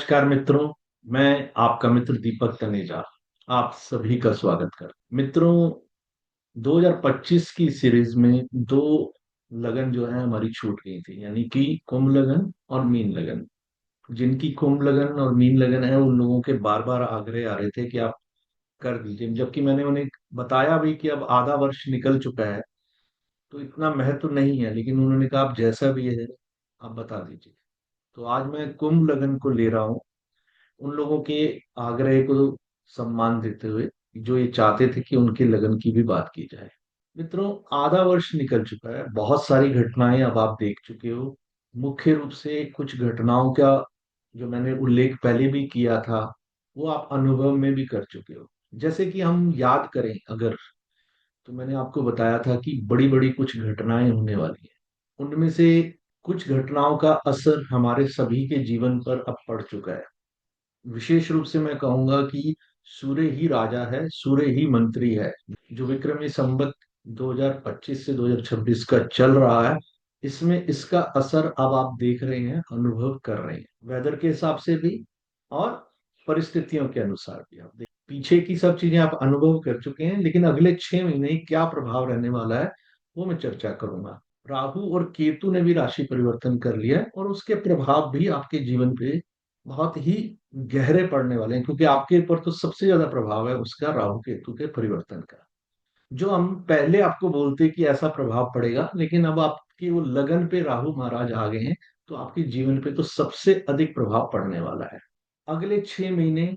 नमस्कार मित्रों। मैं आपका मित्र दीपक तनेजा आप सभी का स्वागत कर मित्रों। 2025 की सीरीज में दो लगन जो है हमारी छूट गई थी, यानी कि कुंभ लगन और मीन लगन। जिनकी कुंभ लगन और मीन लगन है उन लोगों के बार बार आग्रह आ रहे थे कि आप कर दीजिए, जबकि मैंने उन्हें बताया भी कि अब आधा वर्ष निकल चुका है तो इतना महत्व नहीं है, लेकिन उन्होंने कहा आप जैसा भी है आप बता दीजिए। तो आज मैं कुंभ लगन को ले रहा हूँ, उन लोगों के आग्रह को सम्मान देते हुए जो ये चाहते थे कि उनके लगन की भी बात की जाए। मित्रों, आधा वर्ष निकल चुका है, बहुत सारी घटनाएं अब आप देख चुके हो। मुख्य रूप से कुछ घटनाओं का जो मैंने उल्लेख पहले भी किया था वो आप अनुभव में भी कर चुके हो। जैसे कि हम याद करें अगर, तो मैंने आपको बताया था कि बड़ी बड़ी कुछ घटनाएं होने वाली हैं। उनमें से कुछ घटनाओं का असर हमारे सभी के जीवन पर अब पड़ चुका है। विशेष रूप से मैं कहूंगा कि सूर्य ही राजा है, सूर्य ही मंत्री है। जो विक्रमी संवत 2025 से 2026 का चल रहा है, इसमें इसका असर अब आप देख रहे हैं, अनुभव कर रहे हैं, वेदर के हिसाब से भी और परिस्थितियों के अनुसार भी। आप देख, पीछे की सब चीजें आप अनुभव कर चुके हैं, लेकिन अगले 6 महीने क्या प्रभाव रहने वाला है वो मैं चर्चा करूंगा। राहु और केतु ने भी राशि परिवर्तन कर लिया है और उसके प्रभाव भी आपके जीवन पे बहुत ही गहरे पड़ने वाले हैं, क्योंकि आपके ऊपर तो सबसे ज्यादा प्रभाव है उसका, राहु केतु के परिवर्तन का। जो हम पहले आपको बोलते कि ऐसा प्रभाव पड़ेगा, लेकिन अब आपकी वो लगन पे राहु महाराज आ गए हैं, तो आपके जीवन पे तो सबसे अधिक प्रभाव पड़ने वाला है। अगले 6 महीने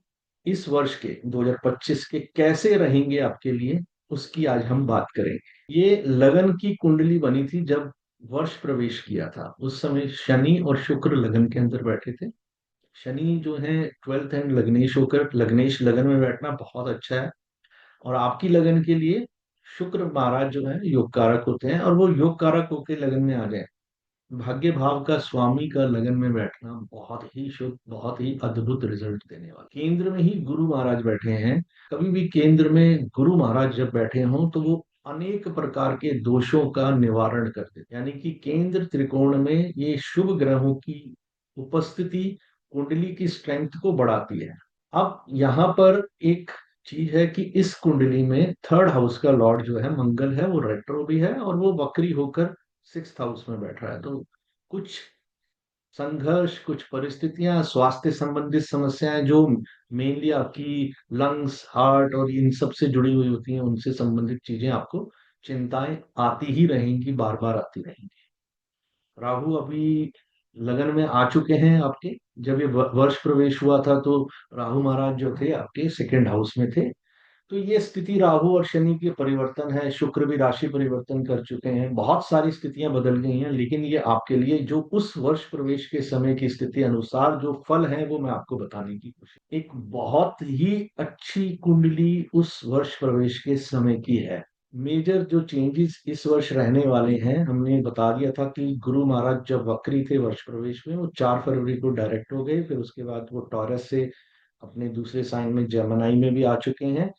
इस वर्ष के 2025 के कैसे रहेंगे आपके लिए, उसकी आज हम बात करेंगे। ये लगन की कुंडली बनी थी जब वर्ष प्रवेश किया था, उस समय शनि और शुक्र लगन के अंदर बैठे थे। शनि जो है 12th एंड लग्नेश होकर, लग्नेश लगन में बैठना बहुत अच्छा है। और आपकी लगन के लिए शुक्र महाराज जो है योग कारक होते हैं, और वो योग कारक होकर लगन में आ जाए, भाग्य भाव का स्वामी का लगन में बैठना बहुत ही शुभ, बहुत ही अद्भुत रिजल्ट देने वाला। केंद्र में ही गुरु महाराज बैठे हैं। कभी भी केंद्र में गुरु महाराज जब बैठे हों तो वो अनेक प्रकार के दोषों का निवारण करते हैं। यानी कि केंद्र त्रिकोण में ये शुभ ग्रहों की उपस्थिति कुंडली की स्ट्रेंथ को बढ़ाती है। अब यहाँ पर एक चीज है कि इस कुंडली में थर्ड हाउस का लॉर्ड जो है मंगल है, वो रेट्रो भी है और वो वक्री होकर 6th हाउस में बैठ रहा है। तो कुछ संघर्ष, कुछ परिस्थितियां, स्वास्थ्य संबंधित समस्याएं जो मेनली आपकी लंग्स, हार्ट और इन सब से जुड़ी हुई होती हैं, उनसे संबंधित चीजें आपको चिंताएं आती ही रहेंगी, बार बार आती रहेंगी। राहु अभी लगन में आ चुके हैं आपके। जब ये वर्ष प्रवेश हुआ था तो राहु महाराज जो थे आपके 2nd हाउस में थे। तो ये स्थिति राहु और शनि के परिवर्तन है, शुक्र भी राशि परिवर्तन कर चुके हैं, बहुत सारी स्थितियां बदल गई हैं, लेकिन ये आपके लिए जो उस वर्ष प्रवेश के समय की स्थिति अनुसार जो फल है वो मैं आपको बताने की कोशिश। एक बहुत ही अच्छी कुंडली उस वर्ष प्रवेश के समय की है। मेजर जो चेंजेस इस वर्ष रहने वाले हैं, हमने बता दिया था कि गुरु महाराज जब वक्री थे वर्ष प्रवेश में, वो 4 फरवरी को डायरेक्ट हो गए, फिर उसके बाद वो टॉरस से अपने दूसरे साइन में जमनाई में भी आ चुके हैं।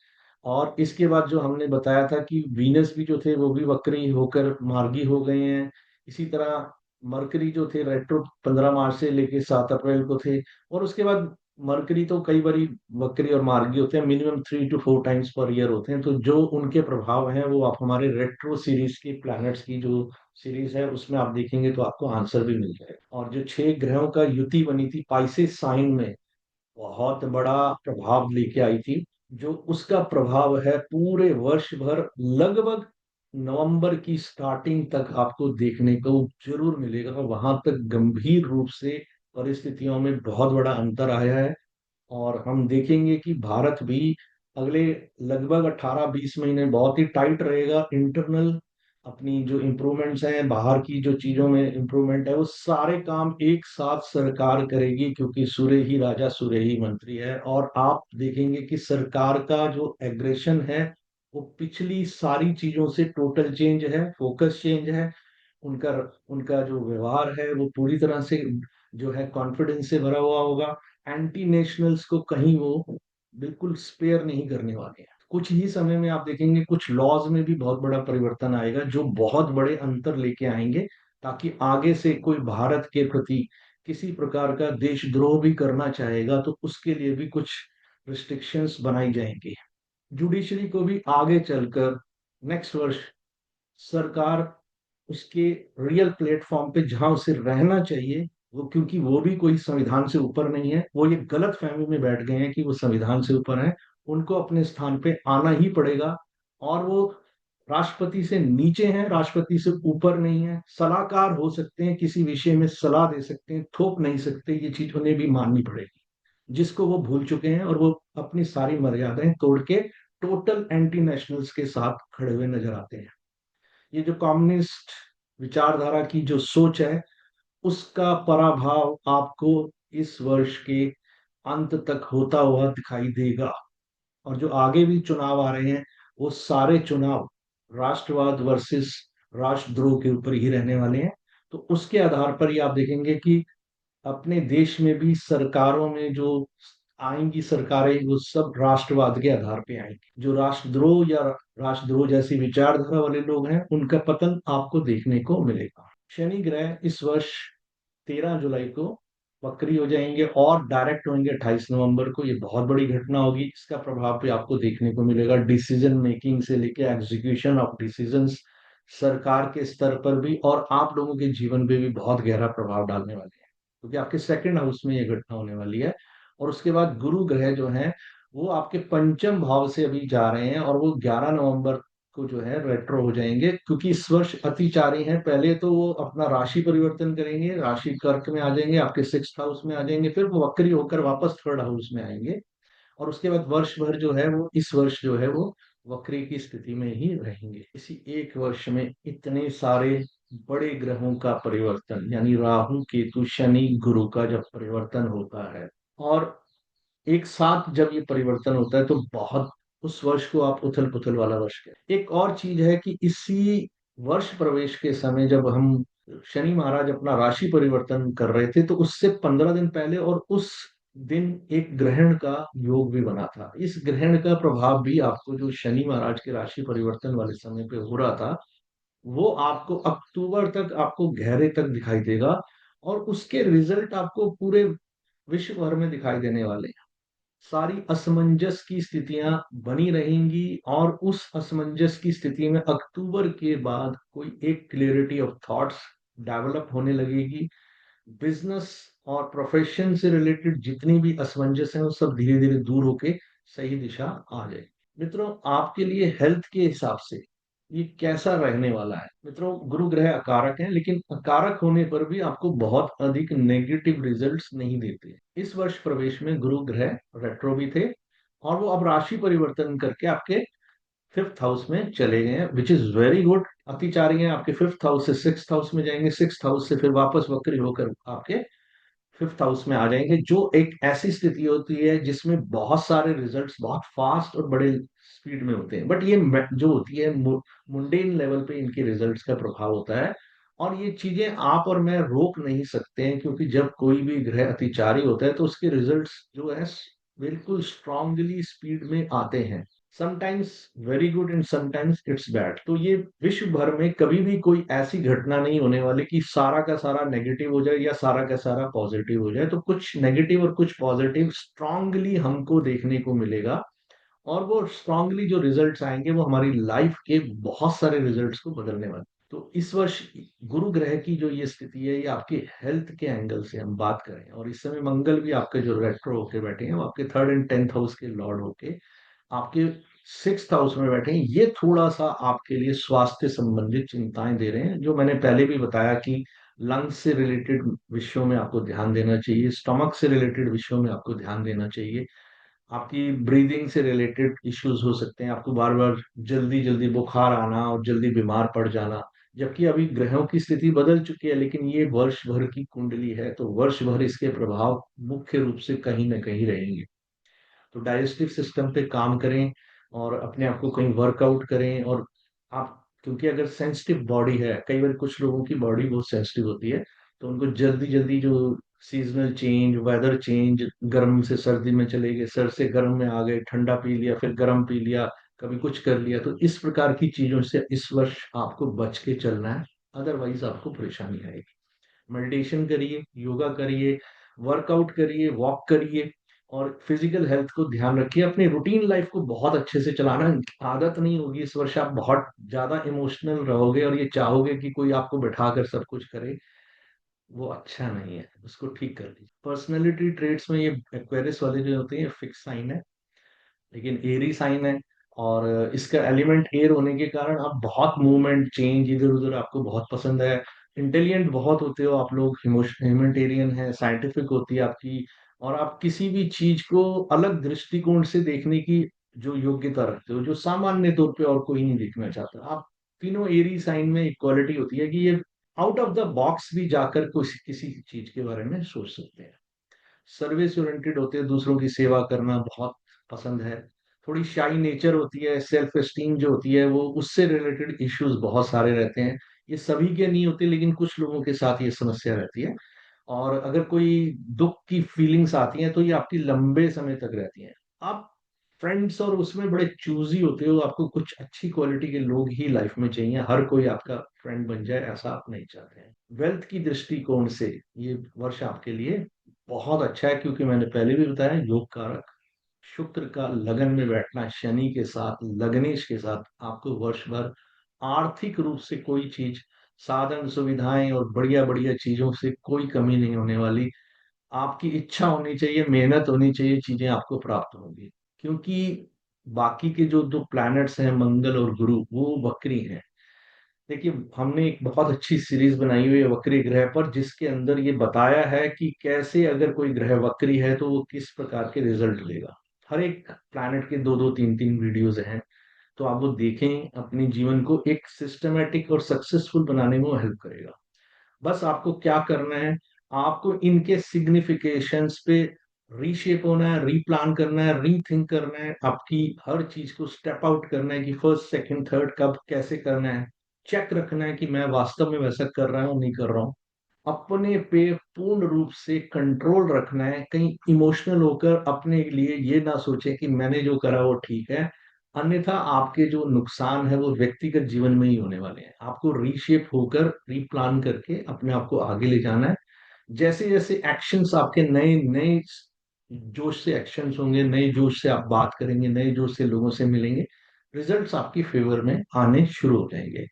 और इसके बाद जो हमने बताया था कि वीनस भी जो थे वो भी वक्री होकर मार्गी हो गए हैं। इसी तरह मरकरी जो थे रेट्रो 15 मार्च से लेके 7 अप्रैल को थे। और उसके बाद मरकरी तो कई बारी वक्री और मार्गी होते हैं, minimum 3 to 4 times per year होते हैं। तो जो उनके प्रभाव हैं वो आप हमारे रेट्रो सीरीज की, प्लैनेट्स की जो सीरीज है उसमें आप देखेंगे तो आपको आंसर भी मिल जाएगा। और जो 6 ग्रहों का युति बनी थी पाइसेस साइन में, बहुत बड़ा प्रभाव लेके आई थी। जो उसका प्रभाव है पूरे वर्ष भर, लगभग नवंबर की स्टार्टिंग तक आपको देखने को जरूर मिलेगा। वहां तक गंभीर रूप से परिस्थितियों में बहुत बड़ा अंतर आया है। और हम देखेंगे कि भारत भी अगले लगभग 18-20 महीने बहुत ही टाइट रहेगा। इंटरनल अपनी जो इम्प्रूवमेंट्स हैं, बाहर की जो चीजों में इम्प्रूवमेंट है, वो सारे काम एक साथ सरकार करेगी, क्योंकि सूर्य ही राजा सूर्य ही मंत्री है। और आप देखेंगे कि सरकार का जो एग्रेशन है वो पिछली सारी चीजों से टोटल चेंज है, फोकस चेंज है। उनका उनका जो व्यवहार है वो पूरी तरह से जो है कॉन्फिडेंस से भरा हुआ होगा। एंटी नेशनल्स को कहीं वो बिल्कुल स्पेयर नहीं करने वाले हैं। कुछ ही समय में आप देखेंगे कुछ लॉज में भी बहुत बड़ा परिवर्तन आएगा, जो बहुत बड़े अंतर लेके आएंगे, ताकि आगे से कोई भारत के प्रति किसी प्रकार का देशद्रोह भी करना चाहेगा तो उसके लिए भी कुछ रिस्ट्रिक्शंस बनाई जाएंगी। जुडिशरी को भी आगे चलकर नेक्स्ट वर्ष सरकार उसके रियल प्लेटफॉर्म पे जहां उसे रहना चाहिए, वो क्योंकि वो भी कोई संविधान से ऊपर नहीं है, वो ये गलत फहमी में बैठ गए हैं कि वो संविधान से ऊपर है, उनको अपने स्थान पे आना ही पड़ेगा। और वो राष्ट्रपति से नीचे हैं, राष्ट्रपति से ऊपर नहीं है, सलाहकार हो सकते हैं, किसी विषय में सलाह दे सकते हैं, थोप नहीं सकते, ये चीज उन्हें भी माननी पड़ेगी, जिसको वो भूल चुके हैं। और वो अपनी सारी मर्यादाएं तोड़ के टोटल एंटी नेशनल्स के साथ खड़े हुए नजर आते हैं। ये जो कम्युनिस्ट विचारधारा की जो सोच है, उसका पराभाव आपको इस वर्ष के अंत तक होता हुआ दिखाई देगा। और जो आगे भी चुनाव आ रहे हैं, वो सारे चुनाव राष्ट्रवाद वर्सेस राष्ट्रद्रोह के ऊपर ही रहने वाले हैं। तो उसके आधार पर ही आप देखेंगे कि अपने देश में भी सरकारों में जो आएंगी सरकारें, वो सब राष्ट्रवाद के आधार पे आएंगी। जो राष्ट्रद्रोह या राष्ट्रद्रोह जैसी विचारधारा वाले लोग हैं, उनका पतन आपको देखने को मिलेगा। शनि ग्रह इस वर्ष 13 जुलाई को वक्री हो जाएंगे और डायरेक्ट होंगे 28 नवंबर को। ये बहुत बड़ी घटना होगी, इसका प्रभाव भी आपको देखने को मिलेगा डिसीजन मेकिंग से लेके एग्जीक्यूशन ऑफ डिसीजंस, सरकार के स्तर पर भी और आप लोगों के जीवन पे भी बहुत गहरा प्रभाव डालने वाले हैं, क्योंकि आपके सेकंड हाउस में ये घटना होने वाली है। और उसके बाद गुरु ग्रह जो है वो आपके पंचम भाव से अभी जा रहे हैं, और वो 11 नवंबर को जो है रेट्रो हो जाएंगे, क्योंकि इस वर्ष अतिचारी हैं। पहले तो वो अपना राशि परिवर्तन करेंगे, राशि कर्क में आ जाएंगे, आपके सिक्स हाउस में आ जाएंगे, फिर वो वक्री होकर वापस थर्ड हाउस में आएंगे। और उसके बाद वर्ष भर जो है वो इस वर्ष जो है वो वक्री की स्थिति में ही रहेंगे। इसी एक वर्ष में इतने सारे बड़े ग्रहों का परिवर्तन, यानी राहु केतु शनि गुरु का जब परिवर्तन होता है, और एक साथ जब ये परिवर्तन होता है, तो बहुत उस वर्ष को आप उथल पुथल वाला वर्ष कहते हैं। एक और चीज है कि इसी वर्ष प्रवेश के समय जब हम शनि महाराज अपना राशि परिवर्तन कर रहे थे, तो उससे 15 दिन पहले और उस दिन एक ग्रहण का योग भी बना था। इस ग्रहण का प्रभाव भी आपको, जो शनि महाराज के राशि परिवर्तन वाले समय पे हो रहा था, वो आपको अक्टूबर तक आपको गहरे तक दिखाई देगा। और उसके रिजल्ट आपको पूरे विश्व भर में दिखाई देने वाले हैं। सारी असमंजस की स्थितियां बनी रहेंगी, और उस असमंजस की स्थिति में अक्टूबर के बाद कोई एक क्लियरिटी ऑफ थॉट्स डेवलप होने लगेगी। बिजनेस और प्रोफेशन से रिलेटेड जितनी भी असमंजस है, वो सब धीरे धीरे दूर होके सही दिशा आ जाएगी। मित्रों, आपके लिए हेल्थ के हिसाब से ये कैसा रहने वाला है? मित्रों, गुरु ग्रह अकारक है, लेकिन अकारक होने पर भी आपको बहुत अधिक नेगेटिव रिजल्ट्स नहीं देते। इस वर्ष प्रवेश में गुरु ग्रह रेट्रो भी थे, और वो अब राशि परिवर्तन करके आपके फिफ्थ हाउस में चले गए हैं, विच इज वेरी गुड। अतिचारी हैं, आपके फिफ्थ हाउस से सिक्स हाउस में जाएंगे, सिक्स हाउस से फिर वापस वक्री होकर आपके फिफ्थ हाउस में आ जाएंगे, जो एक ऐसी स्थिति होती है जिसमें बहुत सारे रिजल्ट्स बहुत फास्ट और बड़े स्पीड में होते हैं। बट ये जो होती है मुंडेन लेवल पे इनके रिजल्ट्स का प्रभाव होता है। और ये चीजें आप और मैं रोक नहीं सकते हैं, क्योंकि जब कोई भी ग्रह अतिचारी होता है, तो उसके रिजल्ट्स जो है बिल्कुल स्ट्रांगली स्पीड में आते हैं। Sometimes very good and sometimes it's bad. तो ये विश्व भर में कभी भी कोई ऐसी घटना नहीं होने वाली कि सारा का सारा नेगेटिव हो जाए या सारा का सारा पॉजिटिव हो जाए। तो कुछ नेगेटिव और कुछ पॉजिटिव स्ट्रांगली हमको देखने को मिलेगा, और वो स्ट्रांगली जो रिजल्ट्स आएंगे, वो हमारी लाइफ के बहुत सारे रिजल्ट्स को बदलने वाले। तो इस वर्ष गुरु ग्रह की जो ये स्थिति है, ये आपके हेल्थ के एंगल से हम बात करें, और इस समय मंगल भी आपके जो रेट्रो होके बैठे हैं, वो आपके थर्ड एंड टेंथ हाउस के लॉर्ड होके आपके सिक्स्थ हाउस में बैठे हैं। ये थोड़ा सा आपके लिए स्वास्थ्य संबंधित चिंताएं दे रहे हैं, जो मैंने पहले भी बताया कि लंग्स से रिलेटेड विषयों में आपको ध्यान देना चाहिए, स्टमक से रिलेटेड विषयों में आपको ध्यान देना चाहिए, आपकी ब्रीदिंग से रिलेटेड इश्यूज हो सकते हैं, आपको बार बार जल्दी जल्दी बुखार आना और जल्दी बीमार पड़ जाना। जबकि अभी ग्रहों की स्थिति बदल चुकी है, लेकिन ये वर्ष भर की कुंडली है, तो वर्ष भर इसके प्रभाव मुख्य रूप से कहीं ना कहीं रहेंगे। तो डाइजेस्टिव सिस्टम पे काम करें, और अपने आप को कहीं वर्कआउट करें। और आप, क्योंकि अगर सेंसिटिव बॉडी है, कई बार कुछ लोगों की बॉडी बहुत सेंसिटिव होती है, तो उनको जल्दी जल्दी जो सीजनल चेंज, वेदर चेंज, गर्म से सर्दी में चले गए, सर्द से गर्म में आ गए, ठंडा पी लिया फिर गर्म पी लिया, कभी कुछ कर लिया, तो इस प्रकार की चीजों से इस वर्ष आपको बच के चलना है, अदरवाइज आपको परेशानी आएगी। मेडिटेशन करिए, योगा करिए, वर्कआउट करिए, वॉक करिए, और फिजिकल हेल्थ को ध्यान रखिए। अपनी रूटीन लाइफ को बहुत अच्छे से चलाना। आदत नहीं होगी इस वर्ष आप बहुत ज्यादा इमोशनल रहोगे और ये चाहोगे कि कोई आपको बैठा कर सब कुछ करे, वो अच्छा नहीं है, उसको ठीक कर लीजिए। पर्सनैलिटी ट्रेट्स में ये एक्वेरियस वाले जो होते हैं फिक्स साइन है, लेकिन एरी साइन है, और इसका एलिमेंट एयर होने के कारण आप बहुत मूवमेंट चेंज इधर उधर आपको बहुत पसंद है। इंटेलिजेंट बहुत होते हो आप लोग, ह्यूमैनिटेरियन है, साइंटिफिक होती है आपकी, और आप किसी भी चीज को अलग दृष्टिकोण से देखने की जो योग्यता रखते हो, जो सामान्य तौर पे और कोई नहीं देखना चाहता। आप तीनों एरी साइन में इक्वालिटी होती है कि ये आउट ऑफ द बॉक्स भी जाकर किसी किसी चीज के बारे में सोच सकते हैं। सर्विस ओरिएंटेड होते हैं, दूसरों की सेवा करना बहुत पसंद है। थोड़ी शाई नेचर होती है, सेल्फ एस्टीम जो होती है वो उससे रिलेटेड इश्यूज बहुत सारे रहते हैं। ये सभी के नहीं होते, लेकिन कुछ लोगों के साथ ये समस्या रहती है। और अगर कोई दुख की फीलिंग्स आती हैं तो ये आपकी लंबे समय तक रहती हैं। आप फ्रेंड्स और उसमें बड़े चूजी होते हो, आपको कुछ अच्छी क्वालिटी के लोग ही लाइफ में चाहिए, हर कोई आपका फ्रेंड बन जाए ऐसा आप नहीं चाहते हैं। वेल्थ की दृष्टिकोण से ये वर्ष आपके लिए बहुत अच्छा है, क्योंकि मैंने पहले भी बताया योग कारक शुक्र का लगन में बैठना, शनि के साथ लग्नेश के साथ, आपको वर्ष भर आर्थिक रूप से कोई चीज, साधन सुविधाएं और बढ़िया बढ़िया चीजों से कोई कमी नहीं होने वाली। आपकी इच्छा होनी चाहिए, मेहनत होनी चाहिए, चीजें आपको प्राप्त होंगी। क्योंकि बाकी के जो दो प्लैनेट्स हैं मंगल और गुरु वो वक्री हैं। देखिए, हमने एक बहुत अच्छी सीरीज बनाई हुई है वक्री ग्रह पर, जिसके अंदर ये बताया है कि कैसे अगर कोई ग्रह वक्री है तो वो किस प्रकार के रिजल्ट देगा। हर एक प्लैनेट के दो दो तीन तीन वीडियोज हैं, तो आप वो देखें, अपने जीवन को एक सिस्टमेटिक और सक्सेसफुल बनाने में वो हेल्प करेगा। बस आपको क्या करना है, आपको इनके सिग्निफिकेशंस पे रीशेप होना है, रीप्लान करना है, रीथिंक करना है, आपकी हर चीज को स्टेप आउट करना है कि फर्स्ट सेकंड थर्ड कब कैसे करना है। चेक रखना है कि मैं वास्तव में वैसा कर रहा हूँ नहीं कर रहा हूँ। अपने पे पूर्ण रूप से कंट्रोल रखना है, कहीं इमोशनल होकर अपने लिए ये ना सोचे कि मैंने जो करा वो ठीक है। अन्यथा आपके जो नुकसान है वो व्यक्तिगत जीवन में ही होने वाले हैं। आपको रीशेप होकर रीप्लान करके अपने आप को आगे ले जाना है। जैसे जैसे एक्शंस आपके नए नए जोश से एक्शंस होंगे, नए जोश से आप बात करेंगे, नए जोश से लोगों से मिलेंगे, रिजल्ट्स आपकी फेवर में आने शुरू हो जाएंगे।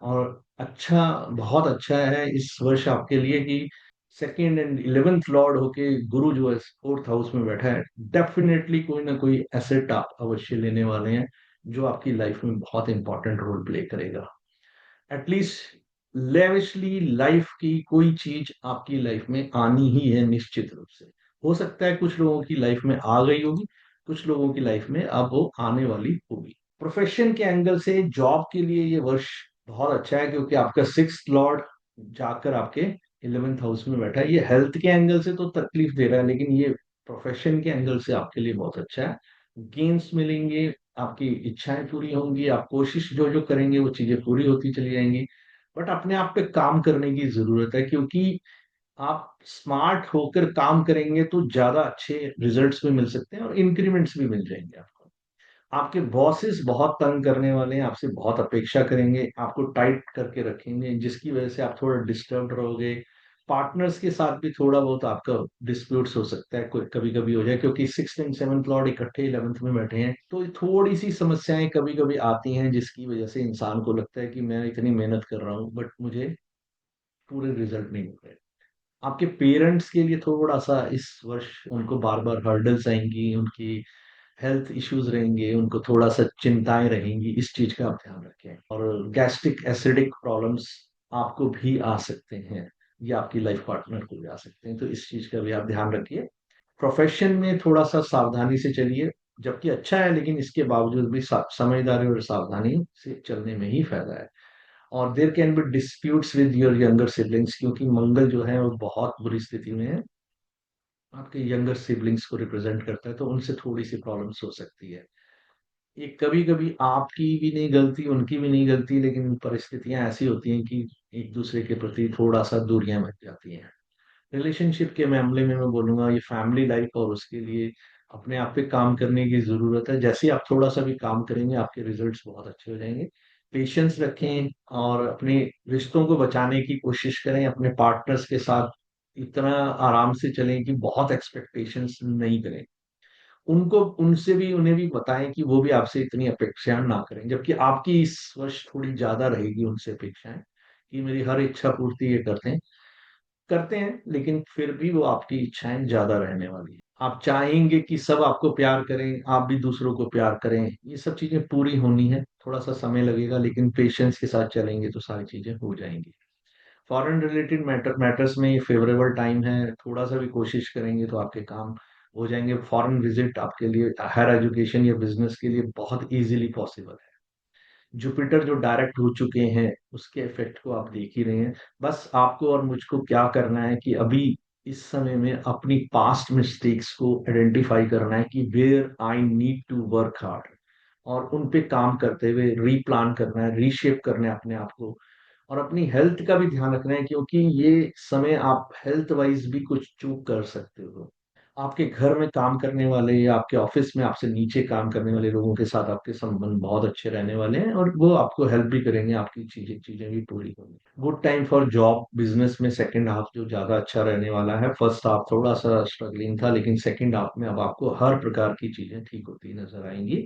और अच्छा, बहुत अच्छा है इस वर्ष आपके लिए कि सेकेंड एंड 11th लॉर्ड होके गुरु जो है फोर्थ हाउस में बैठा है। डेफिनेटली कोई ना कोई एसेट आप अवश्य लेने वाले हैं, जो आपकी लाइफ में बहुत इंपॉर्टेंट रोल प्ले करेगा। एटलीस्ट लेविशली लाइफ की कोई चीज आपकी लाइफ में आनी ही है निश्चित रूप से। हो सकता है कुछ लोगों की लाइफ में आ गई होगी, कुछ लोगों की लाइफ में अब वो आने वाली होगी। प्रोफेशन के एंगल से जॉब के लिए ये वर्ष बहुत अच्छा है, क्योंकि आपका सिक्स लॉर्ड जाकर आपके 11th हाउस में बैठा है। ये हेल्थ के एंगल से तो तकलीफ दे रहा है, लेकिन ये प्रोफेशन के एंगल से आपके लिए बहुत अच्छा है। गेन्स मिलेंगे, आपकी इच्छाएं पूरी होंगी, आप कोशिश जो जो करेंगे वो चीजें पूरी होती चली जाएंगी। बट अपने आप पे काम करने की जरूरत है, क्योंकि आप स्मार्ट होकर काम करेंगे तो ज्यादा अच्छे रिजल्ट्स भी मिल सकते हैं और इंक्रीमेंट्स भी मिल जाएंगे आपको। आपके बॉसेस बहुत तंग करने वाले हैं, आपसे बहुत अपेक्षा करेंगे, आपको टाइट करके रखेंगे, जिसकी वजह से आप थोड़ा डिस्टर्ब रहोगे। पार्टनर्स के साथ भी थोड़ा बहुत आपका डिस्प्यूट्स हो सकता है, कोई कभी कभी हो जाए, क्योंकि सिक्स एंड सेवंथ लॉर्ड इकट्ठे 11th में बैठे हैं, तो थोड़ी सी समस्याएं कभी कभी आती हैं, जिसकी वजह से इंसान को लगता है कि मैं इतनी मेहनत कर रहा हूँ बट मुझे पूरे रिजल्ट नहीं मिल रहे। आपके पेरेंट्स के लिए थोड़ा सा इस वर्ष उनको बार बार हर्डल्स आएंगी, उनकी हेल्थ इश्यूज रहेंगे, उनको थोड़ा सा चिंताएं रहेंगी, इस चीज का आप ध्यान रखें। और गैस्ट्रिक एसिडिक प्रॉब्लम्स आपको भी आ सकते हैं, या आपकी लाइफ पार्टनर को भी आ सकते हैं, तो इस चीज का भी आप ध्यान रखिए। प्रोफेशन में थोड़ा सा सावधानी से चलिए, जबकि अच्छा है, लेकिन इसके बावजूद भी समझदारी और सावधानी से चलने में ही फायदा है। और there can be disputes with your younger siblings, क्योंकि मंगल जो है वो बहुत बुरी स्थिति में है, आपके यंगर सिबलिंग्स को रिप्रेजेंट करता है, तो उनसे थोड़ी सी प्रॉब्लम्स हो सकती है। ये कभी कभी आपकी भी नहीं गलती, उनकी भी नहीं गलती, लेकिन परिस्थितियां ऐसी होती हैं कि एक दूसरे के प्रति थोड़ा सा दूरियां बन जाती हैं। रिलेशनशिप के मामले में मैं बोलूंगा ये फैमिली लाइफ, और उसके लिए अपने आप पे काम करने की जरूरत है। जैसे ही आप थोड़ा सा भी काम करेंगे आपके रिजल्ट्स बहुत अच्छे हो जाएंगे। पेशेंस रखें और अपने रिश्तों को बचाने की कोशिश करें। अपने पार्टनर्स के साथ इतना आराम से चलें कि बहुत एक्सपेक्टेशंस नहीं करें। उनको उनसे भी उन्हें भी बताएं कि वो भी आपसे इतनी अपेक्षाएं ना करें, जबकि आपकी इस वर्ष थोड़ी ज्यादा रहेगी उनसे अपेक्षाएं कि मेरी हर इच्छा पूर्ति ये करते हैं, लेकिन फिर भी वो आपकी इच्छाएं ज्यादा रहने वाली है। आप चाहेंगे कि सब आपको प्यार करें, आप भी दूसरों को प्यार करें, ये सब चीजें पूरी होनी है, थोड़ा सा समय लगेगा, लेकिन पेशेंस के साथ चलेंगे तो सारी चीजें हो जाएंगी। फॉरेन रिलेटेड मैटर्स में ये फेवरेबल टाइम है, थोड़ा सा भी कोशिश करेंगे तो आपके काम हो जाएंगे। फॉरेन विजिट आपके लिए हायर एजुकेशन या बिजनेस के लिए बहुत इजीली पॉसिबल है। जुपिटर जो डायरेक्ट हो चुके हैं उसके इफेक्ट को आप देख ही रहे हैं। बस आपको और मुझको क्या करना है कि अभी इस समय में अपनी पास्ट मिस्टेक्स को आइडेंटिफाई करना है कि where I need to work hard, और उन पे काम करते हुए रीप्लान करना है, रीशेप करना है अपने आप को। और अपनी हेल्थ का भी ध्यान रखना है, क्योंकि ये समय आप हेल्थ वाइज भी कुछ चूक कर सकते हो। आपके घर में काम करने वाले या आपके ऑफिस में आपसे नीचे काम करने वाले लोगों के साथ आपके संबंध बहुत अच्छे रहने वाले हैं, और वो आपको हेल्प भी करेंगे, आपकी चीजें चीजें भी पूरी होंगी। Good time for job business में सेकंड हाफ जो ज्यादा अच्छा रहने वाला है। फर्स्ट हाफ थोड़ा सा स्ट्रगलिंग था, लेकिन सेकंड हाफ में अब आपको हर प्रकार की चीजें ठीक होती नजर आएंगी।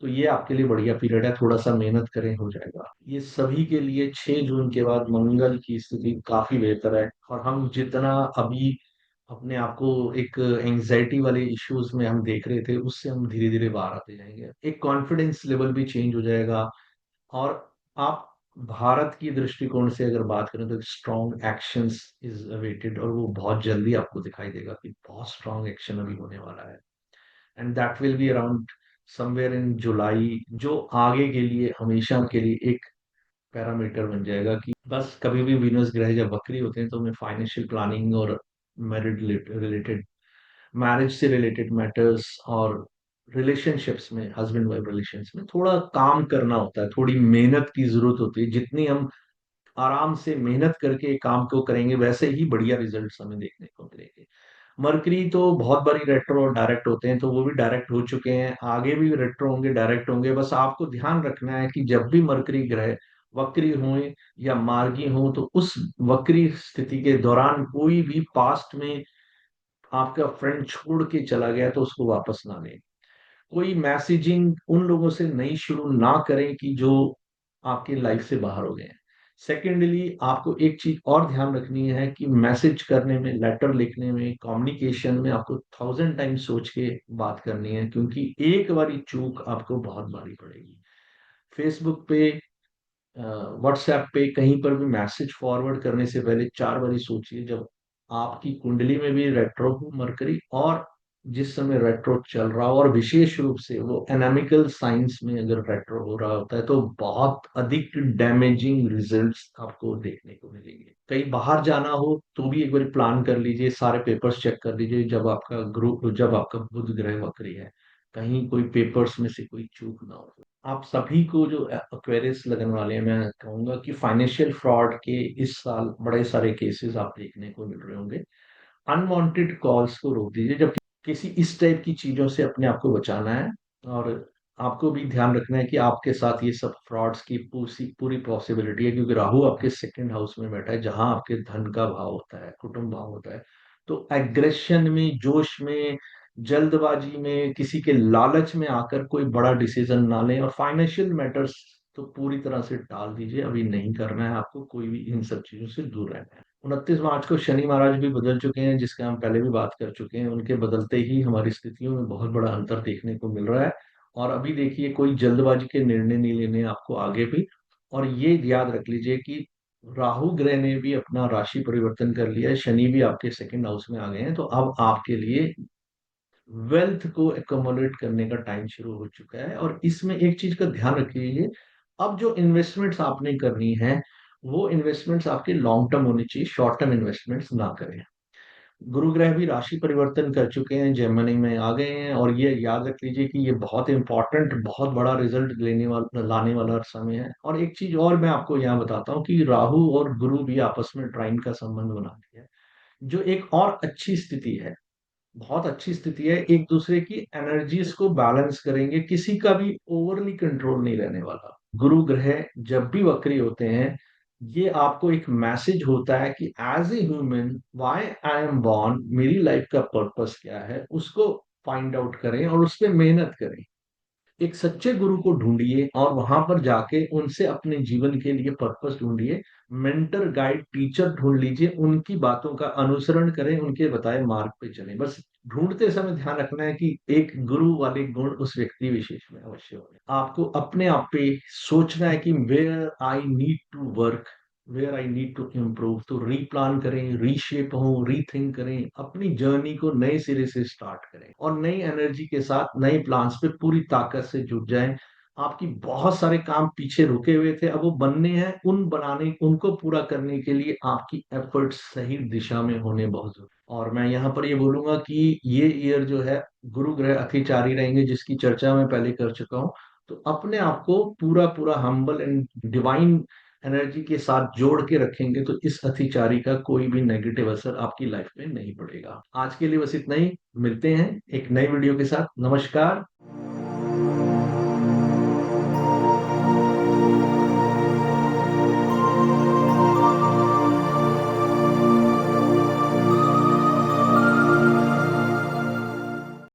तो ये आपके लिए बढ़िया पीरियड है, थोड़ा सा मेहनत करें हो जाएगा। ये सभी के लिए 6 जून के बाद मंगल की स्थिति काफी बेहतर है, और हम जितना अभी अपने आप को एक एंजाइटी वाले इश्यूज में हम देख रहे थे, उससे हम धीरे धीरे बाहर आते जाएंगे, एक कॉन्फिडेंस लेवल भी चेंज हो जाएगा। और आप भारत की दृष्टिकोण से अगर बात करें तो स्ट्रॉन्ग एक्शंस इज अवेटेड, और वो बहुत जल्दी आपको दिखाई देगा कि बहुत स्ट्रॉन्ग एक्शन अभी होने वाला है। And that will be around somewhere in July, जो आगे के लिए हमेशा के लिए एक पैरामीटर बन जाएगा कि बस कभी भी वीनस ग्रह जब वक्री होते हैं तो हमें फाइनेंशियल प्लानिंग और मैरिड रिलेटेड मैरिज से रिलेटेड मैटर्स और रिलेशनशिप्स में, हस्बैंड वाइफ रिलेशंस में थोड़ा काम करना होता है, थोड़ी मेहनत की जरूरत होती है। जितनी हम आराम से मेहनत करके काम को करेंगे, वैसे ही बढ़िया रिजल्ट्स हमें देखने को मिलेंगे। मरकरी तो बहुत बारी रेट्रो और डायरेक्ट होते हैं, तो वो भी डायरेक्ट हो चुके हैं, आगे भी रेट्रो होंगे, डायरेक्ट होंगे। बस आपको ध्यान रखना है कि जब भी मरकरी ग्रह वक्री हो या मार्गी हो, तो उस वक्री स्थिति के दौरान कोई भी पास्ट में आपका फ्रेंड छोड़ के चला गया तो उसको वापस ना लें। कोई मैसेजिंग उन लोगों से नई शुरू ना करें कि जो आपकी लाइफ से बाहर हो गए हैं। सेकेंडली, आपको एक चीज और ध्यान रखनी है कि मैसेज करने में, लेटर लिखने में, कम्युनिकेशन में आपको 1000 टाइम सोच के बात करनी है, क्योंकि एक बारी चूक आपको बहुत भारी पड़ेगी। फेसबुक पे, व्हाट्सएप पे, कहीं पर भी मैसेज फॉरवर्ड करने से पहले 4 बारी सोचिए। जब आपकी कुंडली में भी रेट्रो हो मरकरी, और जिस समय रेट्रो चल रहा हो, और विशेष रूप से वो एनामिकल साइंस में अगर रेट्रो हो रहा होता है, तो बहुत अधिक डैमेजिंग रिजल्ट्स आपको देखने को मिलेंगे। कहीं बाहर जाना हो तो भी एक बार प्लान कर लीजिए, सारे पेपर्स चेक कर लीजिए, जब आपका बुध ग्रह वक्री है, कहीं कोई पेपर्स में से कोई चूक ना हो। आप सभी को जो एक्वेरियस लगन वाले हैं, मैं कहूंगा कि फाइनेंशियल फ्रॉड के इस साल बड़े सारे केसेस आप देखने को मिल रहे होंगे। अनवांटेड कॉल्स को रोक दीजिए, जब किसी इस टाइप की चीजों से अपने आप को बचाना है। और आपको भी ध्यान रखना है कि आपके साथ ये सब फ्रॉड्स की पूरी पूरी पॉसिबिलिटी है, क्योंकि राहु आपके सेकंड हाउस में बैठा है, जहां आपके धन का भाव होता है, कुटुंब भाव होता है। तो एग्रेशन में, जोश में, जल्दबाजी में, किसी के लालच में आकर कोई बड़ा डिसीजन ना लें। और फाइनेंशियल मैटर्स तो पूरी तरह से टाल दीजिए, अभी नहीं करना है आपको कोई भी, इन सब चीजों से दूर रहना है। 29 मार्च को शनि महाराज भी बदल चुके हैं, जिसका हम पहले भी बात कर चुके हैं। उनके बदलते ही हमारी स्थितियों में बहुत बड़ा अंतर देखने को मिल रहा है। और अभी देखिए, कोई जल्दबाजी के निर्णय नहीं लेने आपको आगे भी। और ये याद रख लीजिए कि राहु ग्रह ने भी अपना राशि परिवर्तन कर लिया है, शनि भी आपके सेकंड हाउस में आ गए हैं, तो अब आपके लिए वेल्थ को एकोमोडेट करने का टाइम शुरू हो चुका है। और इसमें एक चीज का ध्यान रखिए, अब जो इन्वेस्टमेंट्स आपने करनी है, वो इन्वेस्टमेंट्स आपके लॉन्ग टर्म होनी चाहिए, शॉर्ट टर्म इन्वेस्टमेंट्स ना करें। गुरु ग्रह भी राशि परिवर्तन कर चुके हैं, जेमिनी में आ गए हैं, और ये याद रख लीजिए कि ये बहुत इंपॉर्टेंट, बहुत बड़ा रिजल्ट लेने वाला, लाने वाला समय है। और एक चीज और मैं आपको यहाँ बताता हूँ कि राहु और गुरु भी आपस में ट्राइन का संबंध बना दिया है, जो एक और अच्छी स्थिति है, बहुत अच्छी स्थिति है। एक दूसरे की एनर्जीज को बैलेंस करेंगे, किसी का भी ओवरली कंट्रोल नहीं रहने वाला। गुरु ग्रह जब भी वक्री होते हैं, ये आपको एक मैसेज होता है कि as a human why I am born, मेरी लाइफ का पर्पस क्या है, उसको फाइंड आउट करें और उस पर मेहनत करें। एक सच्चे गुरु को ढूंढिए और वहां पर जाके उनसे अपने जीवन के लिए पर्पस ढूंढिए। मेंटर, गाइड, टीचर ढूंढ लीजिए, उनकी बातों का अनुसरण करें, उनके बताए मार्ग पे चलें। बस ढूंढते समय ध्यान रखना है कि एक गुरु वाले गुण उस व्यक्ति विशेष में अवश्य होंगे। आपको अपने आप पे सोचना है कि where I need to work, where I need to improve. तो रीप्लान करें, रीशेप हो, रीथिंक करें, अपनी जर्नी को नए सिरे से स्टार्ट करें और नई एनर्जी के साथ नए प्लान्स पे पूरी ताकत से जुट जाएं। आपकी बहुत सारे काम पीछे रुके हुए थे, अब वो बनने हैं। उनको पूरा करने के लिए आपकी एफर्ट्स सही दिशा में होने बहुत जरूरी। और मैं यहाँ पर ये बोलूंगा कि ये ईयर जो है गुरु ग्रह अतिचारी रहेंगे, जिसकी चर्चा मैं पहले कर चुका हूँ। तो अपने आप को पूरा पूरा हम्बल एंड डिवाइन एनर्जी के साथ जोड़ के रखेंगे तो इस अतिचारी का कोई भी नेगेटिव असर आपकी लाइफ में नहीं पड़ेगा। आज के लिए बस इतना ही। मिलते हैं एक नई वीडियो के साथ। नमस्कार।